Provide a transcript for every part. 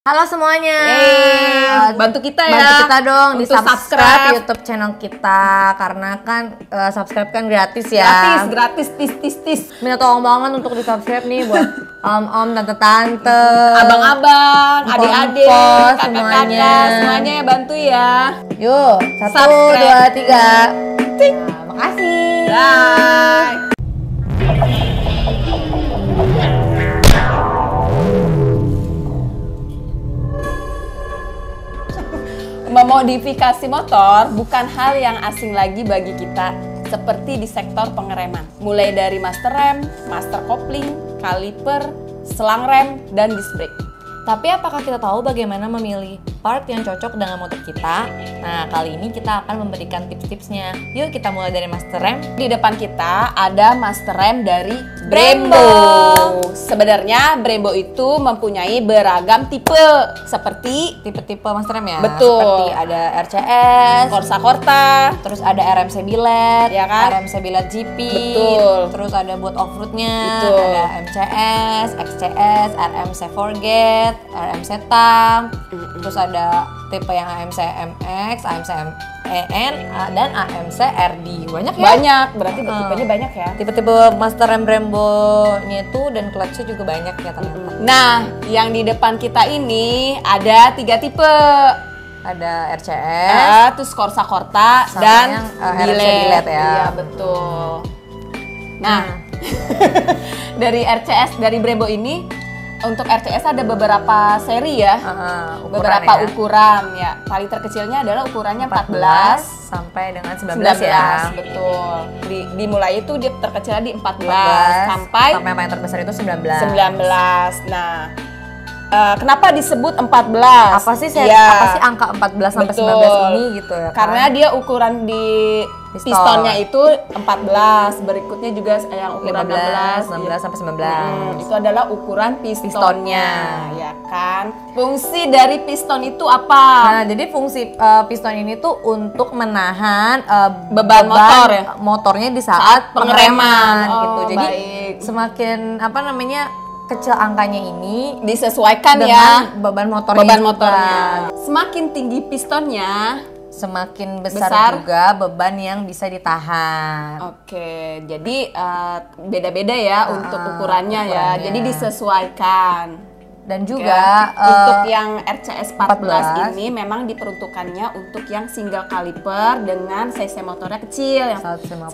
Halo semuanya, bantu kita ya, bantu kita dong di untuk subscribe YouTube channel kita karena kan subscribe kan gratis ya. Gratis, tis. Minta tolong banget untuk di subscribe nih buat om, tante-tante, abang-abang, adik-adik, kakak-kakak, semuanya ya bantu ya. Yuk, 1, 2, 3. Nah, makasih. Bye. Memodifikasi motor bukan hal yang asing lagi bagi kita, seperti di sektor pengereman. Mulai dari master rem, master kopling, kaliper, selang rem, dan disc brake. Tapi apakah kita tahu bagaimana memilih part yang cocok dengan motor kita? Nah, kali ini kita akan memberikan tips-tipsnya. Yuk kita mulai dari master rem. Di depan kita ada master rem dari Brembo. Sebenarnya Brembo itu mempunyai beragam tipe, seperti tipe-tipe master rem ya. Betul. Seperti ada RCS, Corsa Corta, terus ada RMC Billet, ya kan? RMC Billet GP. Betul. Terus ada buat off-roadnya, Betul. ada MCS, XCS, RMC Forget, RMC Tam. Terus ada tipe yang AMC MX, AMC EN, dan AMC RD. Banyak ya? Banyak, berarti tipenya banyak ya. Tipe-tipe master rem Brembo-nya itu dan clutch-nya juga banyak ya ternyata. Nah, yang di depan kita ini ada 3 tipe. Ada RCS, Terus Corsa Corta sama dan yang, RMC Billet ya. Iya, betul. Nah, dari RCS, dari Brembo ini, untuk RCS ada beberapa seri ya, beberapa ukuran ya. Paling terkecilnya adalah ukurannya 14 sampai dengan 19 ya. Betul. Dimulai itu dia terkecilnya di 14 sampai yang paling terbesar itu 19. Nah, kenapa disebut 14? Apa sih angka 14 sampai 19 ini gitu ya? Karena dia ukuran di pistonnya itu 14, berikutnya juga yang ukuran 16 sampai 19. Itu adalah ukuran pistonnya, ya kan? Fungsi dari piston itu apa? Nah, jadi fungsi piston ini tuh untuk menahan beban motor ya? Motornya di saat pengereman gitu. Jadi baik. semakin kecil angkanya ini disesuaikan dengan beban motornya. Semakin tinggi pistonnya, semakin besar juga beban yang bisa ditahan. Oke, jadi beda-beda ya untuk ukurannya ya. Jadi disesuaikan. Dan juga untuk yang RCS 14 ini memang diperuntukannya untuk yang single kaliper dengan cc motornya kecil yang 150,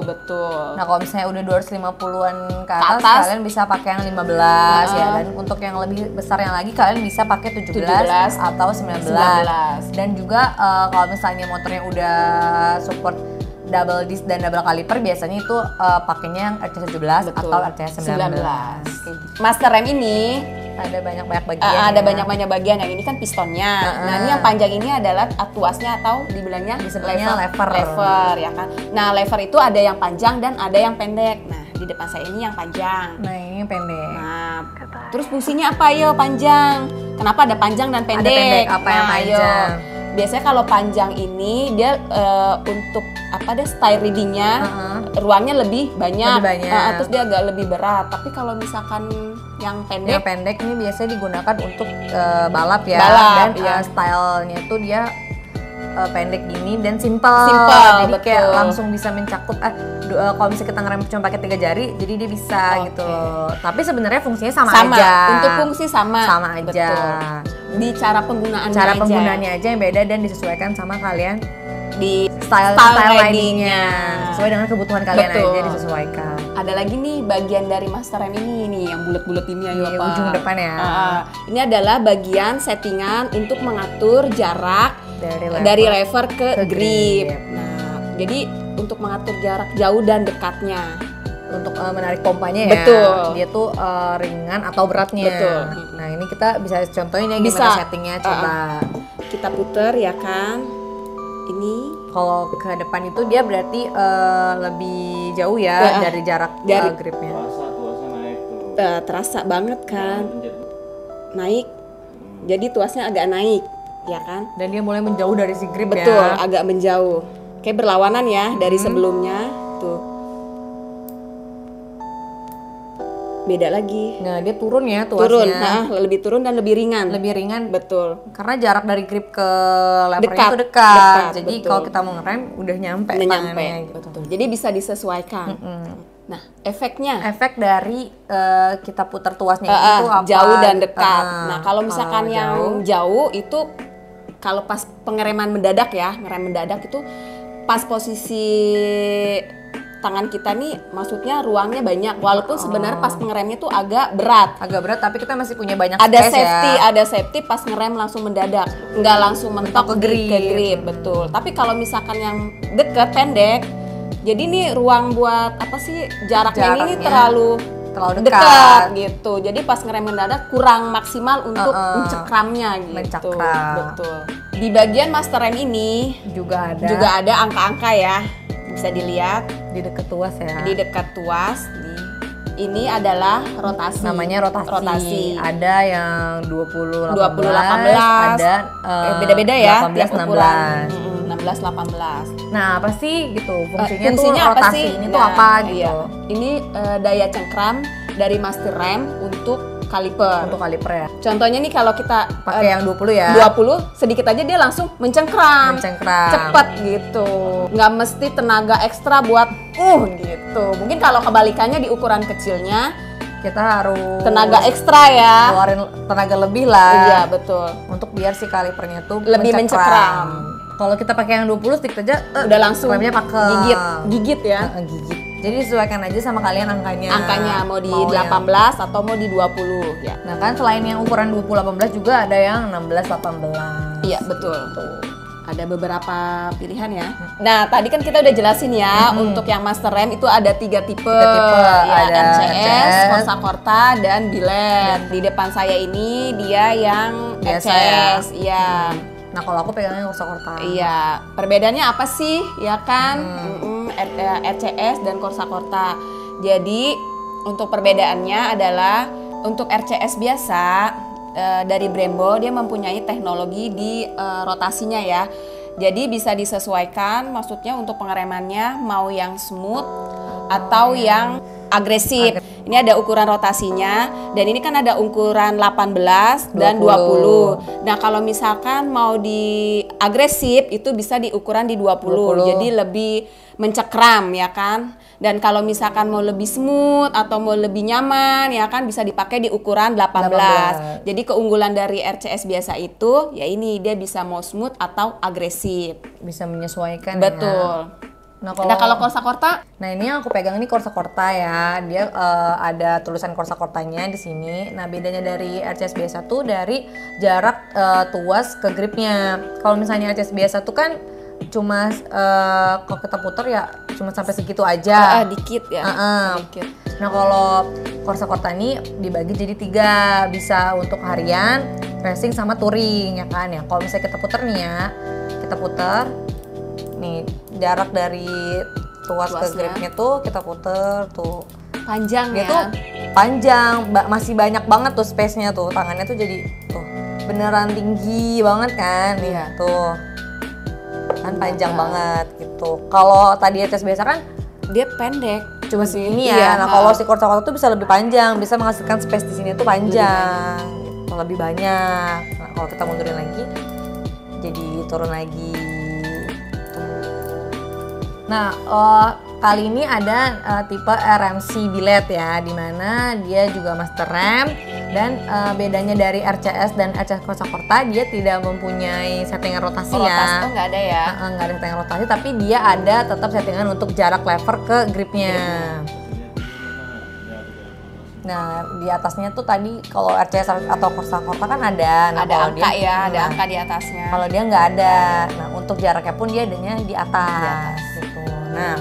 betul. Nah, kalau misalnya udah 250-an ke atas kalian bisa pakai yang 15 ya, dan untuk yang lebih besar yang lagi kalian bisa pakai 17 atau 19. Dan juga kalau misalnya motornya udah support double disc dan double kaliper, biasanya itu pakainya yang RCS 17 atau RCS 19. Master rem ini ada banyak bagian. Ada banyak bagian. Yang ini kan pistonnya. Nah, ini yang panjang ini adalah tuasnya atau disebutnya lever ya kan. Nah, lever itu ada yang panjang dan ada yang pendek. Nah, di depan saya ini yang panjang. Nah, ini yang pendek. Nah, terus fungsinya apa yo panjang? Kenapa ada panjang dan pendek? Ada pendek, apa yang panjang? Biasanya kalau panjang ini dia untuk style readingnya ruangnya lebih banyak. Terus dia agak lebih berat. Tapi kalau misalkan yang pendek ini biasanya digunakan untuk balap ya. Dan stylenya tuh dia pendek gini dan simple. Jadi betul. Kayak langsung bisa mencakup kalau misalnya kita ngerem cuma pakai 3 jari, jadi dia bisa gitu. Tapi sebenarnya fungsinya sama aja. Untuk fungsi sama aja. Betul. Di cara penggunaannya aja yang beda dan disesuaikan sama kalian di style ridingnya sesuai dengan kebutuhan kalian. Betul. Aja disesuaikan. Ada lagi nih bagian dari master rem ini nih yang bulat-bulat ini ya, ujung depan ya. Ini adalah bagian settingan untuk mengatur jarak dari lever ke grip. Nah, jadi untuk mengatur jarak jauh dan dekatnya. Untuk menarik pompanya ya. Betul. Dia tuh ringan atau beratnya. Betul. Nah, ini kita bisa contohin ya gimana settingnya. Coba kita puter ya kan. Ini kalau ke depan itu dia berarti lebih jauh ya dari jarak gripnya. Terasa banget kan. Naik. Jadi tuasnya agak naik, ya kan? Dan dia mulai menjauh dari si grip. Betul, ya. Betul, agak menjauh. Kayak berlawanan ya dari sebelumnya tuh. beda lagi. Nah, dia turun ya tuasnya. Turun, lebih turun dan lebih ringan. Lebih ringan. Betul. Karena jarak dari grip ke levernya itu dekat. Jadi kalau kita mau ngerem udah nyampe tangannya gitu. Betul. Jadi bisa disesuaikan. Nah, efek dari kita putar tuasnya itu apa? Jauh dan dekat. Nah, kalau misalkan yang jauh itu kalau pas pengereman mendadak ya, ngerem mendadak itu pas posisi tangan kita nih, maksudnya ruangnya banyak. Walaupun sebenarnya pas pengeremnya tuh agak berat, tapi kita masih punya banyak ada space safety, ya. Ada safety pas ngerem langsung mendadak, nggak langsung mentok ke grip. Betul. Tapi kalau misalkan yang deket, pendek, jadi nih ruang buat apa sih jaraknya ini terlalu dekat gitu. Jadi pas ngerem mendadak kurang maksimal untuk mencekramnya gitu. Betul. Di bagian master rem ini juga ada angka-angka ya. Bisa dilihat di dekat tuas ya. Di dekat tuas ini adalah rotasi. Namanya rotasi. Ada yang 20 18, ada beda-beda ya. 18 16. 16 18. Nah, apa sih gitu fungsinya tuh rotasi apa sih? Ini tuh apa gitu. Iya. Ini daya cengkram dari master rem untuk kaliper. Untuk kaliper ya. Contohnya nih kalau kita pakai yang 20 ya. 20 sedikit aja dia langsung mencengkram. Cepet gitu. Nggak mesti tenaga ekstra buat gitu. Mungkin kalau kebalikannya di ukuran kecilnya kita harus tenaga ekstra ya. Keluarin tenaga lebih lah. Iya, betul. Untuk biar si kalipernya tuh lebih mencekram. Kalau kita pakai yang 20 sedikit aja udah langsung remnya pakai gigit ya. Gigit. Jadi disesuaikan aja sama kalian angkanya. Angkanya mau di 18 atau mau di 20 ya. Nah, kan selain yang ukuran 20 18 juga ada yang 16 18. Iya, betul. Tuh. Ada beberapa pilihan ya. Nah, tadi kan kita udah jelasin ya, untuk yang master rem itu ada 3 tipe. Ya, ada RCS, Corsa Corta, dan Billet. Di depan saya ini dia yang RCS. Iya. Nah, kalau aku pegangnya Corsa Corta. Iya. Perbedaannya apa sih? Ya kan? RCS dan Corsa Corta. Jadi, untuk perbedaannya adalah untuk RCS biasa dari Brembo dia mempunyai teknologi di rotasinya ya. Jadi bisa disesuaikan, maksudnya untuk pengeremannya mau yang smooth atau yang agresif. Ini ada ukuran rotasinya dan ini kan ada ukuran 18 dan 20. Nah, kalau misalkan mau di agresif itu bisa di ukuran di 20. Jadi lebih mencekram ya kan. Dan kalau misalkan mau lebih smooth atau mau lebih nyaman ya kan bisa dipakai di ukuran 18. Jadi keunggulan dari RCS biasa itu ya ini dia bisa mau smooth atau agresif. Bisa menyesuaikan. Betul. Ya. Nah, kalau Corsa Corta, ini yang aku pegang ini Corsa Corta ya. Dia ada tulisan Corsa Cortanya di sini. Nah, bedanya dari RCS biasa tuh dari jarak tuas ke gripnya. Kalau misalnya RCS biasa tuh kan cuma kalau kita putar ya cuma sampai segitu aja. Dikit ya. Sedikit. Nah, kalau Corsa Corta ini dibagi jadi 3, bisa untuk harian, racing sama touring ya kan ya. Kalau misalnya kita putar nih ya, kita putar nih jarak dari tuas ke gripnya tuh kita puter tuh panjang dia ya. Tuh panjang, masih banyak banget tuh space-nya tuh, tangannya tuh jadi tuh beneran tinggi banget kan nih tuh kan panjang banget gitu. Kalau tadi RCS biasa kan dia pendek cuma segini ya. Nah, kalau si Corsa Corta tuh bisa lebih panjang, bisa menghasilkan space di sini tuh panjang gitu, lebih banyak. Nah, kalau kita mundurin lagi jadi turun lagi. Nah, kali ini ada tipe RMC Billet ya, dimana dia juga master rem dan bedanya dari RCS dan RCS Corsa Corta dia tidak mempunyai settingan rotasi ya. Nggak ada ya? Nggak ada settingan rotasi, tapi dia ada tetap settingan untuk jarak lever ke gripnya. Nah, di atasnya tuh tadi kalau RCS atau Corsa Corta kan ada. Nah, ada angka dia, ada angka di atasnya. Kalau dia nggak ada. Nah, untuk jaraknya pun dia adanya di atas. Gitu. Nah,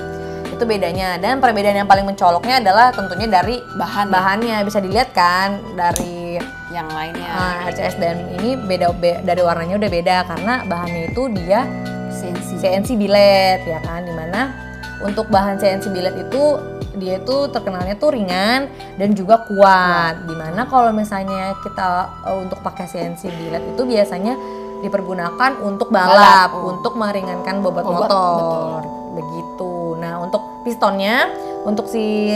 itu bedanya. Dan perbedaan yang paling mencoloknya adalah tentunya dari bahannya. Bisa dilihat kan dari yang lainnya. RCS dan ini beda dari warnanya udah beda karena bahannya itu dia CNC Billet ya kan, dimana untuk bahan CNC Billet itu dia itu terkenalnya tuh ringan dan juga kuat. Dimana kalau misalnya kita untuk pakai CNC Billet itu biasanya dipergunakan untuk balap. Untuk meringankan bobot motor. Betul. Begitu. Nah, untuk pistonnya, untuk si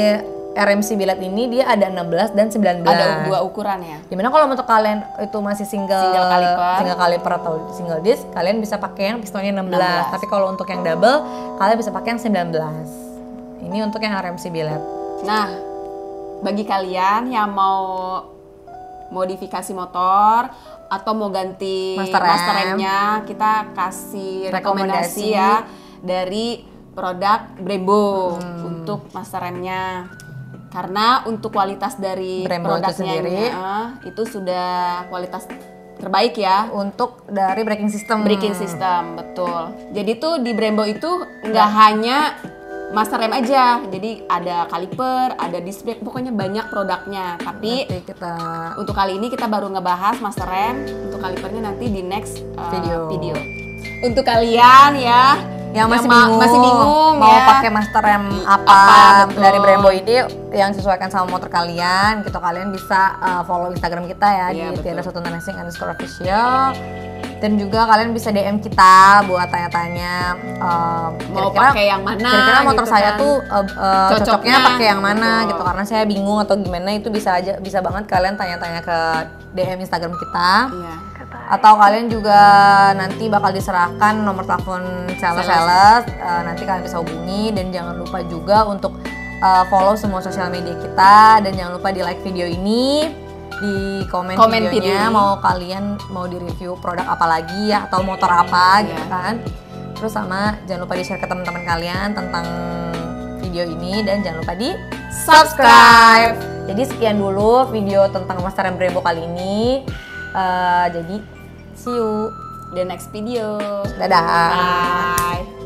RMC Billet ini dia ada 16 dan 19. Ada 2 ukuran ya. Dimana kalau untuk kalian itu masih single caliper atau single disc, kalian bisa pakai yang pistonnya 16. Tapi kalau untuk yang double, kalian bisa pakai yang 19. Ini untuk yang RMC Billet. Nah, bagi kalian yang mau modifikasi motor atau mau ganti master remnya, kita kasih rekomendasi ya dari produk Brembo untuk master remnya. Karena untuk kualitas dari Brembo produknya itu sendiri itu sudah kualitas terbaik ya. Untuk dari braking system. Braking system, betul. Jadi tuh di Brembo itu nggak hanya master rem aja, jadi ada kaliper, ada disc brake, pokoknya banyak produknya. Tapi untuk kali ini kita baru ngebahas master rem, untuk kalipernya nanti di next video. Untuk kalian ya yang masih bingung mau pakai master rem apa dari Brembo ini yang sesuaikan sama motor kalian, gitu kalian bisa follow Instagram kita ya di @racing_official. Dan juga kalian bisa DM kita buat tanya-tanya mau pakai yang mana. Kira-kira motor gitu saya kan. tuh cocoknya pakai yang mana gitu, karena saya bingung atau gimana. Itu bisa banget kalian tanya-tanya ke DM Instagram kita. Iya. Atau kalian juga nanti bakal diserahkan nomor telepon sales. Nanti kalian bisa hubungi, dan jangan lupa juga untuk follow semua sosial media kita, dan jangan lupa di like video ini, di komen videonya kalian mau di review produk apa lagi ya, atau motor apa gitu kan. Terus sama jangan lupa di share ke teman-teman kalian tentang video ini, dan jangan lupa di subscribe. Jadi sekian dulu video tentang master rem Brembo kali ini. Jadi see you the next video. Dadah. Bye.